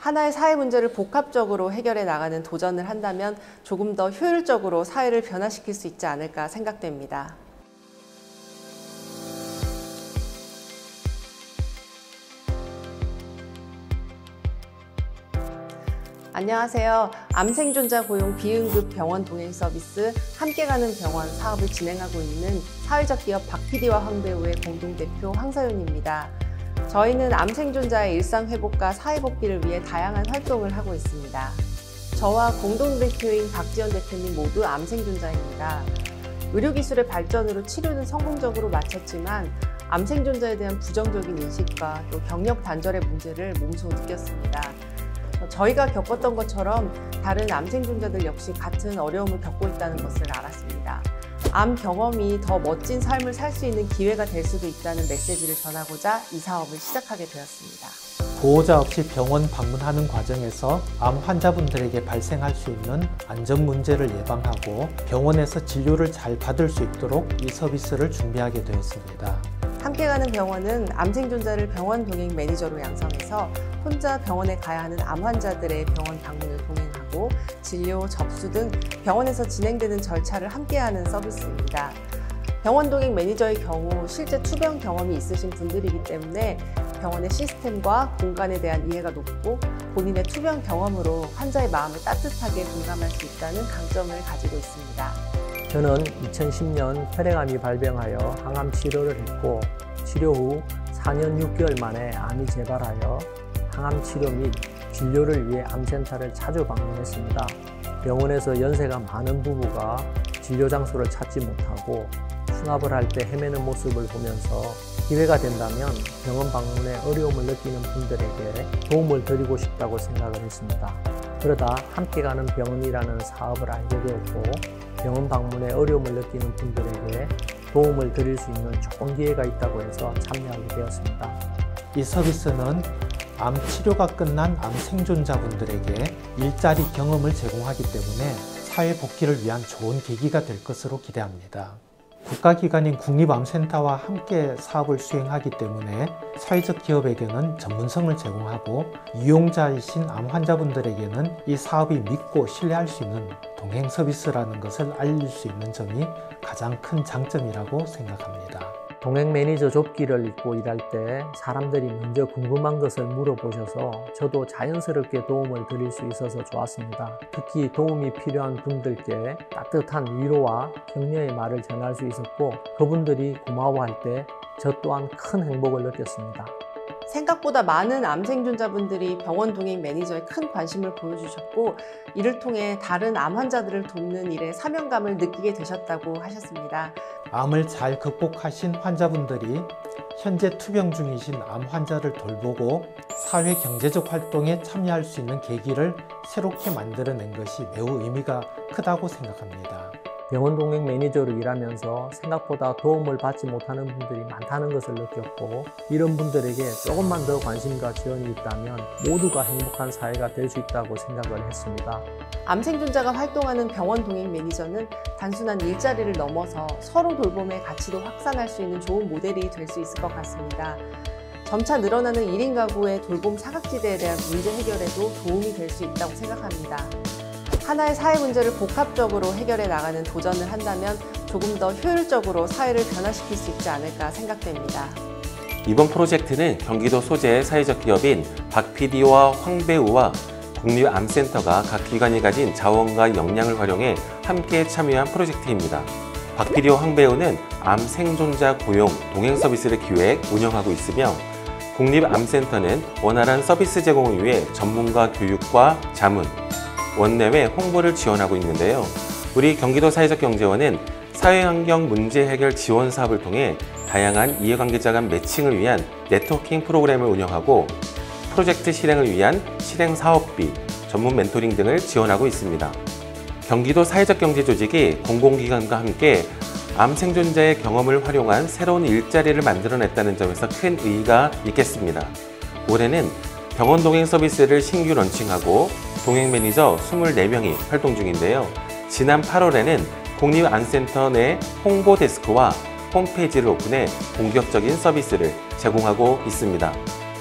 하나의 사회 문제를 복합적으로 해결해 나가는 도전을 한다면 조금 더 효율적으로 사회를 변화시킬 수 있지 않을까 생각됩니다. 안녕하세요. 암생존자 고용 비응급 병원 동행 서비스 함께 가는 병원 사업을 진행하고 있는 사회적 기업 박PD와 황배우의 공동대표 황서윤입니다. 저희는 암생존자의 일상회복과 사회복귀를 위해 다양한 활동을 하고 있습니다. 저와 공동대표인 박지연 대표님 모두 암생존자입니다. 의료기술의 발전으로 치료는 성공적으로 마쳤지만 암생존자에 대한 부정적인 인식과 또 경력 단절의 문제를 몸소 느꼈습니다. 저희가 겪었던 것처럼 다른 암생존자들 역시 같은 어려움을 겪고 있다는 것을 알았습니다. 암 경험이 더 멋진 삶을 살 수 있는 기회가 될 수도 있다는 메시지를 전하고자 이 사업을 시작하게 되었습니다. 보호자 없이 병원 방문하는 과정에서 암 환자분들에게 발생할 수 있는 안전 문제를 예방하고 병원에서 진료를 잘 받을 수 있도록 이 서비스를 준비하게 되었습니다. 함께 가는 병원은 암생존자를 병원 동행 매니저로 양성해서 혼자 병원에 가야 하는 암 환자들의 병원 방문을 동행하고 진료, 접수 등 병원에서 진행되는 절차를 함께하는 서비스입니다. 병원 동행 매니저의 경우 실제 투병 경험이 있으신 분들이기 때문에 병원의 시스템과 공간에 대한 이해가 높고 본인의 투병 경험으로 환자의 마음을 따뜻하게 공감할 수 있다는 강점을 가지고 있습니다. 저는 2010년 혈액암이 발병하여 항암 치료를 했고 치료 후 4년 6개월 만에 암이 재발하여 항암 치료 및 진료를 위해 암센터를 자주 방문했습니다. 병원에서 연세가 많은 부부가 진료 장소를 찾지 못하고 수납을 할 때 헤매는 모습을 보면서 기회가 된다면 병원 방문에 어려움을 느끼는 분들에게 도움을 드리고 싶다고 생각을 했습니다. 그러다 함께 가는 병원이라는 사업을 알게 되었고 병원 방문에 어려움을 느끼는 분들에게 도움을 드릴 수 있는 좋은 기회가 있다고 해서 참여하게 되었습니다. 이 서비스는 암 치료가 끝난 암 생존자분들에게 일자리 경험을 제공하기 때문에 사회 복귀를 위한 좋은 계기가 될 것으로 기대합니다. 국가기관인 국립암센터와 함께 사업을 수행하기 때문에 사회적 기업에게는 전문성을 제공하고 이용자이신 암 환자분들에게는 이 사업이 믿고 신뢰할 수 있는 동행 서비스라는 것을 알릴 수 있는 점이 가장 큰 장점이라고 생각합니다. 동행 매니저 조끼를 입고 일할 때 사람들이 먼저 궁금한 것을 물어보셔서 저도 자연스럽게 도움을 드릴 수 있어서 좋았습니다. 특히 도움이 필요한 분들께 따뜻한 위로와 격려의 말을 전할 수 있었고 그분들이 고마워할 때 저 또한 큰 행복을 느꼈습니다. 생각보다 많은 암생존자분들이 병원 동행 매니저에 큰 관심을 보여주셨고 이를 통해 다른 암 환자들을 돕는 일에 사명감을 느끼게 되셨다고 하셨습니다. 암을 잘 극복하신 환자분들이 현재 투병 중이신 암 환자를 돌보고 사회 경제적 활동에 참여할 수 있는 계기를 새롭게 만들어낸 것이 매우 의미가 크다고 생각합니다. 병원 동행 매니저로 일하면서 생각보다 도움을 받지 못하는 분들이 많다는 것을 느꼈고 이런 분들에게 조금만 더 관심과 지원이 있다면 모두가 행복한 사회가 될 수 있다고 생각을 했습니다. 암생존자가 활동하는 병원 동행 매니저는 단순한 일자리를 넘어서 서로 돌봄의 가치도 확산할 수 있는 좋은 모델이 될 수 있을 것 같습니다. 점차 늘어나는 1인 가구의 돌봄 사각지대에 대한 문제 해결에도 도움이 될 수 있다고 생각합니다. 하나의 사회 문제를 복합적으로 해결해 나가는 도전을 한다면 조금 더 효율적으로 사회를 변화시킬 수 있지 않을까 생각됩니다. 이번 프로젝트는 경기도 소재의 사회적 기업인 박PD와 황배우와 국립암센터가 각 기관이 가진 자원과 역량을 활용해 함께 참여한 프로젝트입니다. 박PD와 황배우는 암 생존자 고용 동행 서비스를 기획, 운영하고 있으며 국립암센터는 원활한 서비스 제공을 위해 전문가 교육과 자문, 원내외 홍보를 지원하고 있는데요. 우리 경기도 사회적경제원은 사회환경 문제 해결 지원 사업을 통해 다양한 이해관계자 간 매칭을 위한 네트워킹 프로그램을 운영하고 프로젝트 실행을 위한 실행 사업비, 전문 멘토링 등을 지원하고 있습니다. 경기도 사회적경제조직이 공공기관과 함께 암 생존자의 경험을 활용한 새로운 일자리를 만들어냈다는 점에서 큰 의의가 있겠습니다. 올해는 병원 동행 서비스를 신규 런칭하고 동행 매니저 24명이 활동 중인데요. 지난 8월에는 국립암센터 내 홍보 데스크와 홈페이지를 오픈해 본격적인 서비스를 제공하고 있습니다.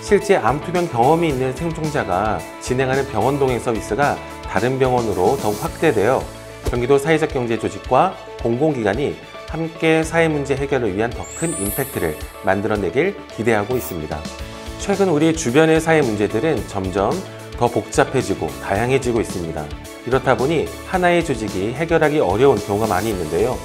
실제 암 투병 경험이 있는 생존자가 진행하는 병원 동행 서비스가 다른 병원으로 더욱 확대되어 경기도 사회적 경제 조직과 공공기관이 함께 사회 문제 해결을 위한 더 큰 임팩트를 만들어내길 기대하고 있습니다. 최근 우리 주변의 사회 문제들은 점점 더 복잡해지고 다양해지고 있습니다. 이렇다 보니 하나의 조직이 해결하기 어려운 경우가 많이 있는데요.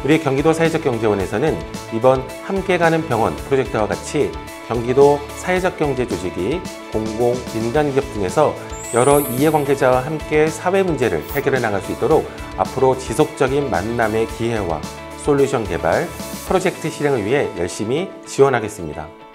우리 경기도 사회적경제원에서는 이번 함께 가는 병원 프로젝트와 같이 경기도 사회적 경제 조직이 공공, 민간기업 등에서 여러 이해관계자와 함께 사회 문제를 해결해 나갈 수 있도록 앞으로 지속적인 만남의 기회와 솔루션 개발, 프로젝트 실행을 위해 열심히 지원하겠습니다.